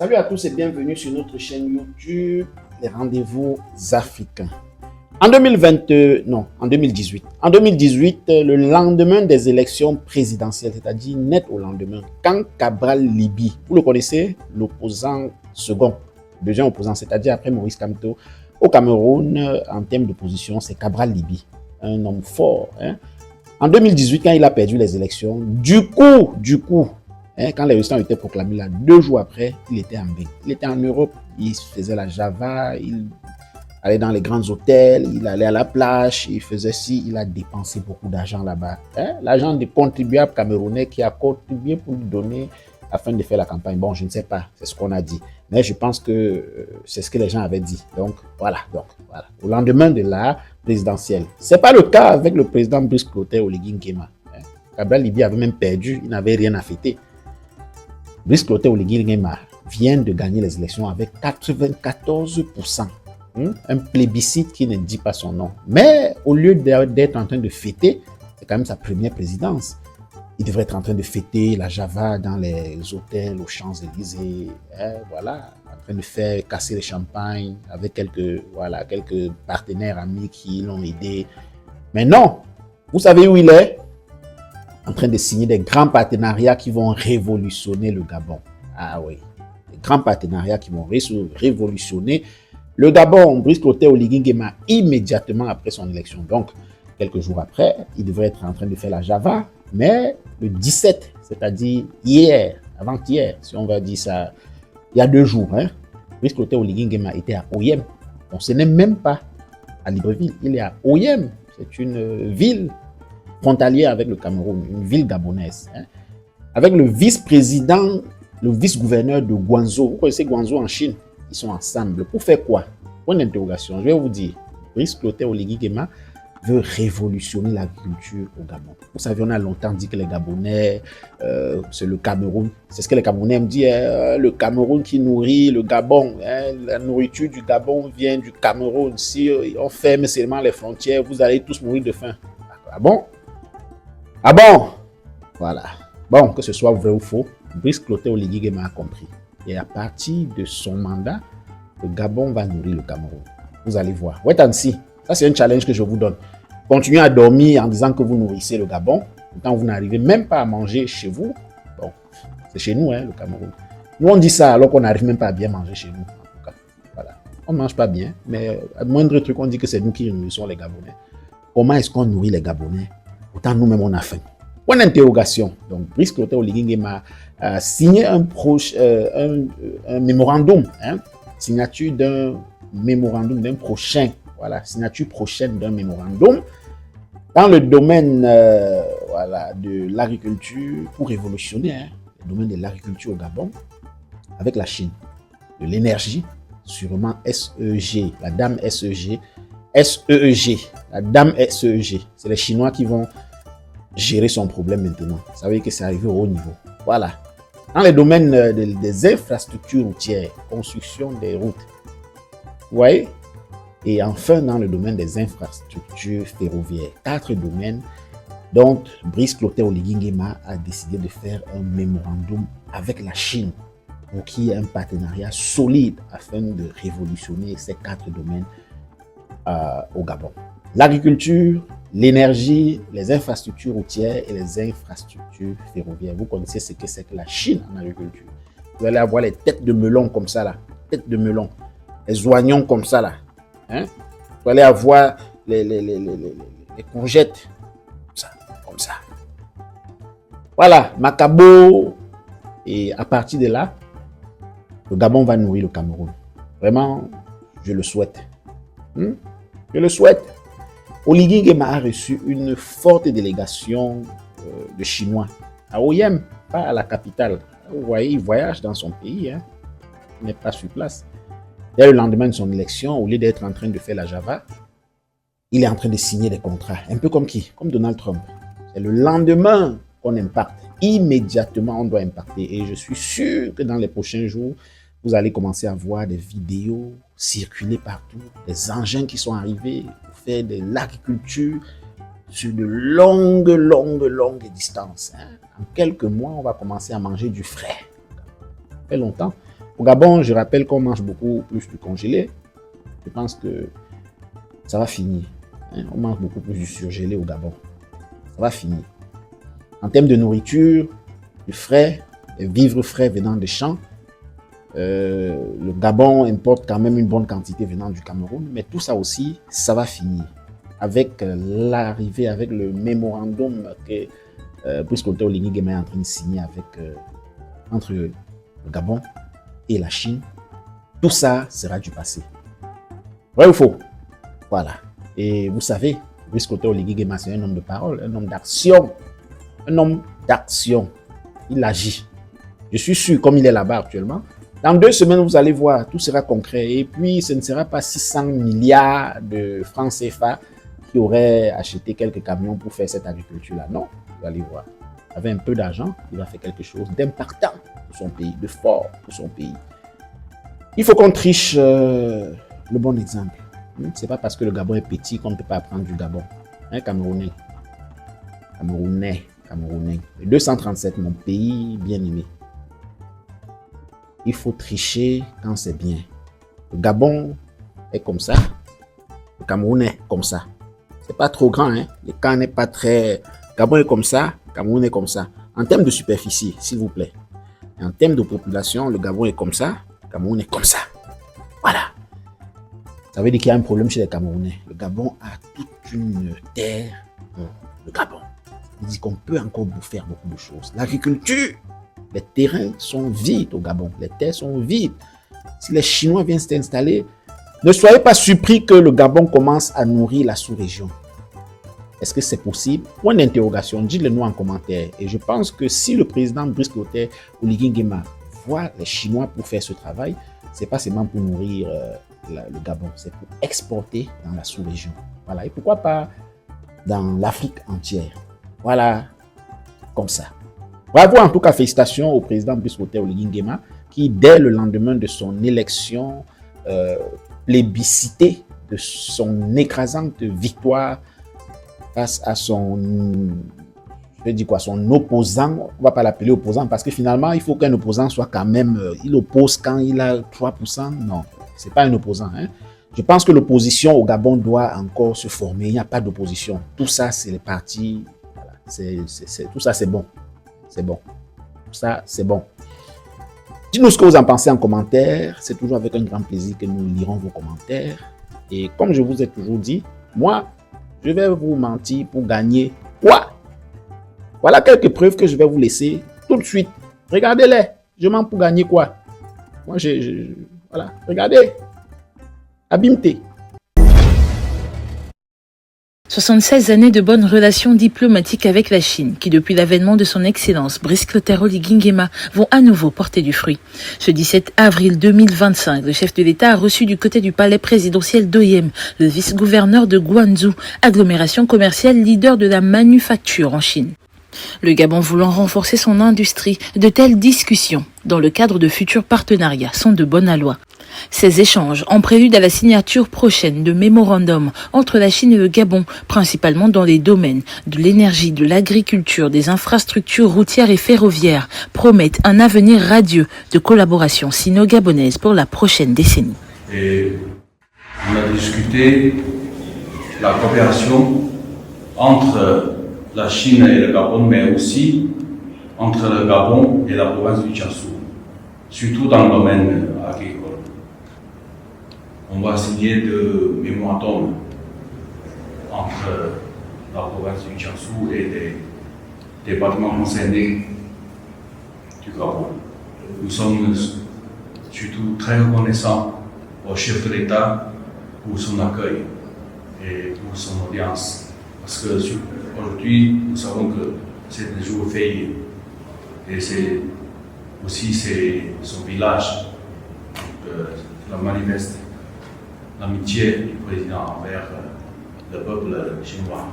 Salut à tous et bienvenue sur notre chaîne YouTube, les rendez-vous africains. En 2018. En 2018, le lendemain des élections présidentielles, c'est-à-dire net au lendemain, quand Cabral Libye, vous le connaissez, l'opposant second, deuxième opposant, c'est-à-dire après Maurice Kamto, au Cameroun, en termes d'opposition, c'est Cabral Libye, un homme fort. En 2018, quand il a perdu les élections, du coup, quand les résultats ont été proclamés là, 2 jours après, il était en bain. Il était en Europe, il faisait la Java, il allait dans les grands hôtels, il allait à la plage, il faisait ci, il a dépensé beaucoup d'argent là-bas. L'argent des contribuables camerounais qui a contribué pour lui donner afin de faire la campagne. Bon, je ne sais pas, c'est ce qu'on a dit. Mais je pense que c'est ce que les gens avaient dit. Donc, voilà. Au lendemain de la présidentielle. Ce n'est pas le cas avec le président Brice Clotaire Oligui Nguema. Cabral Libye avait même perdu, il n'avait rien à fêter. Brice Clotaire Oligui Nguema vient de gagner les élections avec 94%. Un plébiscite qui ne dit pas son nom. Mais au lieu d'être en train de fêter, c'est quand même sa première présidence. Il devrait être en train de fêter la Java dans les hôtels aux Champs-Élysées, voilà, en train de faire casser les champagnes avec quelques partenaires amis qui l'ont aidé. Mais non, vous savez où il est? En train de signer des grands partenariats qui vont révolutionner le Gabon. Ah oui, des grands partenariats qui vont révolutionner le Gabon. Brice Clotaire Oligui Nguema, immédiatement après son élection, donc quelques jours après, il devrait être en train de faire la Java, mais le 17, c'est-à-dire hier, avant-hier, si on va dire ça, il y a 2 jours, Brice Clotaire Oligui Nguema était à Oyem. On ce n'est même pas à Libreville, il est à Oyem. C'est une ville frontalière avec le Cameroun, une ville gabonaise, avec le vice-président, le vice-gouverneur de Guangzhou. Vous connaissez Guangzhou en Chine? Ils sont ensemble. Pour faire quoi? Point d'interrogation. Je vais vous dire. Brice Clotaire Oligui Nguema veut révolutionner l'agriculture au Gabon. Vous savez, on a longtemps dit que les Gabonais, c'est le Cameroun. C'est ce que les Camerounais me disent. Le Cameroun qui nourrit le Gabon. La nourriture du Gabon vient du Cameroun. Si on ferme seulement les frontières, vous allez tous mourir de faim. Ah bon? Ah bon? Voilà. Bon, que ce soit vrai ou faux, Brice Clotaire Oligui Nguema a compris. Et à partir de son mandat, le Gabon va nourrir le Cameroun. Vous allez voir. Wait and see. Ça, c'est un challenge que je vous donne. Continuez à dormir en disant que vous nourrissez le Gabon. Pourtant, vous n'arrivez même pas à manger chez vous. Bon, c'est chez nous, le Cameroun. Nous, on dit ça alors qu'on n'arrive même pas à bien manger chez nous. En tout cas, voilà. On ne mange pas bien, mais à moindre truc, on dit que c'est nous qui nourrissons les Gabonais. Comment est-ce qu'on nourrit les Gabonais? Pourtant, nous-mêmes, on a faim. Point d'interrogation. Donc, Brice Clotaire Oligui Nguema a signé un mémorandum, signature d'un mémorandum, d'un prochain, voilà, signature prochaine d'un mémorandum dans le domaine de l'agriculture pour révolutionner le domaine de l'agriculture au Gabon avec la Chine, de l'énergie, sûrement SEG, la dame SEG, la dame SEG. C'est les Chinois qui vont gérer son problème maintenant. Vous savez que c'est arrivé au haut niveau. Voilà. Dans les domaines des infrastructures routières, construction des routes, vous voyez? Et enfin, dans le domaine des infrastructures ferroviaires. 4 domaines dont Brice Clotaire Oligui Nguema a décidé de faire un mémorandum avec la Chine pour qu'il y ait un partenariat solide afin de révolutionner ces 4 domaines au Gabon. L'agriculture, l'énergie, les infrastructures routières et les infrastructures ferroviaires. Vous connaissez ce que c'est que la Chine en agriculture. Vous allez avoir les têtes de melon comme ça là, têtes de melon, les oignons comme ça là. Vous allez avoir les courgettes comme ça. Voilà, Macabo. Et à partir de là, le Gabon va nourrir le Cameroun. Vraiment, je le souhaite. Je le souhaite. Oligui Nguema a reçu une forte délégation de Chinois à Oyem, pas à la capitale. Vous voyez, il voyage dans son pays, il n'est pas sur place. Dès le lendemain de son élection, au lieu d'être en train de faire la Java, il est en train de signer des contrats. Un peu comme qui? Comme Donald Trump. C'est le lendemain qu'on impacte. Immédiatement, on doit impacter. Et je suis sûr que dans les prochains jours, vous allez commencer à voir des vidéos circuler partout, des engins qui sont arrivés pour faire de l'agriculture sur de longues distances. En quelques mois, on va commencer à manger du frais. Ça fait longtemps. Au Gabon, je rappelle qu'on mange beaucoup plus du congelé. Je pense que ça va finir. On mange beaucoup plus du surgelé au Gabon. Ça va finir. En termes de nourriture, du frais, des vivres frais venant des champs, le Gabon importe quand même une bonne quantité venant du Cameroun, mais tout ça aussi, ça va finir. Avec l'arrivée, avec le mémorandum que Brice Clotaire Oligui Nguema est en train de signer entre le Gabon et la Chine, tout ça sera du passé. Vrai ou faux? Voilà. Et vous savez, Brice Clotaire Oligui Nguema, c'est un homme de parole, un homme d'action. Un homme d'action. Il agit. Je suis sûr, comme il est là-bas actuellement, dans 2 semaines, vous allez voir, tout sera concret. Et puis, ce ne sera pas 600 milliards de francs CFA qui auraient acheté quelques camions pour faire cette agriculture-là. Non, vous allez voir. Avec un peu d'argent, il va faire quelque chose d'impactant pour son pays, de fort pour son pays. Il faut qu'on triche le bon exemple. Ce n'est pas parce que le Gabon est petit qu'on ne peut pas apprendre du Gabon. Camerounais. Le 237, mon pays bien-aimé. Il faut tricher quand c'est bien. Le Gabon est comme ça. Le Cameroun est comme ça. C'est pas trop grand, hein. Le camp n'est pas très... Le Gabon est comme ça, le Cameroun est comme ça. En termes de superficie, s'il vous plaît. Et en termes de population, le Gabon est comme ça, le Cameroun est comme ça. Voilà. Ça veut dire qu'il y a un problème chez les Camerounais. Le Gabon a toute une terre. Le Gabon. Il dit qu'on peut encore faire beaucoup de choses. L'agriculture, les terrains sont vides au Gabon. Les terres sont vides. Si les Chinois viennent s'installer, ne soyez pas surpris que le Gabon commence à nourrir la sous-région. Est-ce que c'est possible? Point d'interrogation, dites-le nous en commentaire. Et je pense que si le président Brice Clotaire Oligui Nguema voit les Chinois pour faire ce travail, ce n'est pas seulement pour nourrir le Gabon, c'est pour exporter dans la sous-région. Voilà. Et pourquoi pas dans l'Afrique entière? Voilà, comme ça. Bravo, en tout cas, félicitations au président Brice Clotaire Oligui Nguema qui, dès le lendemain de son élection plébiscitée, de son écrasante victoire face à son, son opposant, on ne va pas l'appeler opposant parce que finalement, il faut qu'un opposant soit quand même, il oppose quand il a 3%, non, ce n'est pas un opposant. Hein. Je pense que l'opposition au Gabon doit encore se former, il n'y a pas d'opposition. Tout ça, c'est les partis, voilà. Tout ça, c'est bon. C'est bon. Tout ça, c'est bon. Dites-nous ce que vous en pensez en commentaire. C'est toujours avec un grand plaisir que nous lirons vos commentaires. Et comme je vous ai toujours dit, moi, je vais vous mentir pour gagner quoi? Voilà quelques preuves que je vais vous laisser tout de suite. Regardez-les. Je mens pour gagner quoi? Moi, voilà. Regardez. Abimté. 76 années de bonnes relations diplomatiques avec la Chine, qui depuis l'avènement de son excellence Brice Clotaire Oligui Nguema vont à nouveau porter du fruit. Ce 17 avril 2025, le chef de l'État a reçu du côté du palais présidentiel d'Oyem le vice-gouverneur de Guangzhou, agglomération commerciale leader de la manufacture en Chine. Le Gabon voulant renforcer son industrie, de telles discussions, dans le cadre de futurs partenariats, sont de bon aloi. Ces échanges en prélude à la signature prochaine de mémorandums entre la Chine et le Gabon, principalement dans les domaines de l'énergie, de l'agriculture, des infrastructures routières et ferroviaires, promettent un avenir radieux de collaboration sino-gabonaise pour la prochaine décennie. Et on a discuté la coopération entre la Chine et le Gabon, mais aussi entre le Gabon et la province du Jiangsu, surtout dans le domaine agricole. On va signer de mémorandums entre la province du Jiangsu et les départements concernés du Gabon. Nous sommes surtout très reconnaissants au chef de l'État pour son accueil et pour son audience. Parce que aujourd'hui, nous savons que c'est un jour férié et c'est aussi son village la manifeste l'amitié du président envers le peuple chinois.